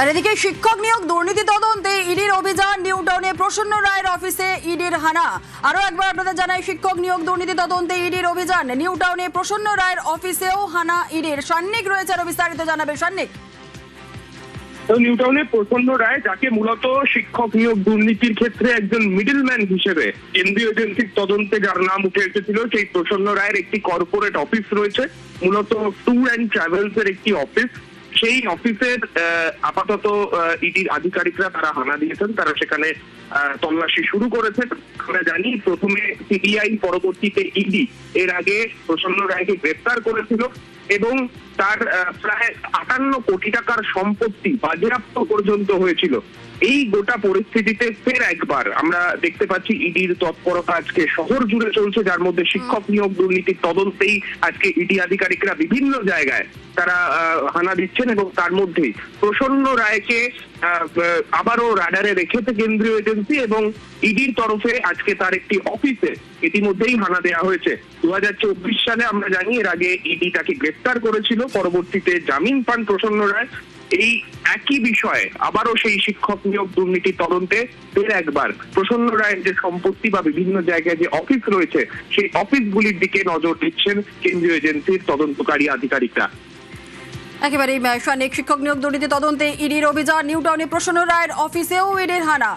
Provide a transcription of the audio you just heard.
আর এদিকে শিক্ষক নিয়োগ দুর্নীতি তদন্তে ইডির অভিযান, নিউ টাউনে প্রসন্ন রায়ের অফিসে ইডির হানা। আরো একবার আপনাদের জানাই, শিক্ষক নিয়োগ দুর্নীতি তদন্তে ইডির অভিযান, নিউ টাউনে প্রসন্ন রায়ের অফিসেও হানা ইডির। সান্নিক রয়েছে, আরো বিস্তারিত জানাবে সান্নিক। তো নিউ টাউনে প্রসন্ন রায়, যাকে মূলত শিক্ষক নিয়োগ দুর্নীতির ক্ষেত্রে একজন মিডলম্যান হিসেবে কেন্দ্রীয় এজেন্সির তদন্তে যার নাম উঠে এসেছিল, সেই প্রসন্ন রায়ের একটি কর্পোরেট অফিস রয়েছে, মূলত ট্যুর অ্যান্ড ট্রাভেলস এর একটি অফিস। সেই অফিসের আপাতত ইডির আধিকারিকরা তারা হানা দিয়েছেন, তারা সেখানে তল্লাশি শুরু করেছেন। আমরা জানি প্রথমে সিবিআই, পরবর্তীতে ইডি এর আগে প্রসন্ন রায়কে গ্রেপ্তার করেছিল এবং তার প্রায় 58 কোটি টাকার সম্পত্তি বাজেয়াপ্ত পর্যন্ত হয়েছিল। এই গোটা পরিস্থিতিতে ফের একবার আমরা দেখতে পাচ্ছি ইডির তৎপরতা আজকে শহর জুড়ে চলছে, যার মধ্যে শিক্ষক নিয়োগ দুর্নীতির তদন্তেই আজকে ইডি আধিকারিকরা বিভিন্ন জায়গায় তারা হানা দিচ্ছেন এবং তার মধ্যেই প্রসন্ন রায়কে আবারও রাডারে রেখেছে কেন্দ্রীয় এজেন্সি এবং ইডির তরফে আজকে তার একটি অফিসে ইতিমধ্যেই হানা দেওয়া হয়েছে। 2024 সালে আমরা জানি এর আগে ইডি তাকে গ্রেপ্তার করেছিল, পরবর্তীতে জামিন পান প্রসন্ন রায়। এই একই বিষয়ে আবারও সেই শিক্ষক নিয়োগ দুর্নীতি তদন্তে ফের একবার প্রসন্ন রায়ের যে সম্পত্তি বা বিভিন্ন জায়গায় যে অফিস রয়েছে, সেই অফিসগুলির দিকে নজর দিচ্ছেন কেন্দ্রীয় এজেন্সির তদন্তকারী আধিকারিকরা। একেবারেই সান্নিক, শিক্ষক নিয়োগ দুর্নীতি তদন্তে ইডির অভিযান, নিউ টাউনে প্রসন্ন রায়ের অফিসেও ইডির হানা।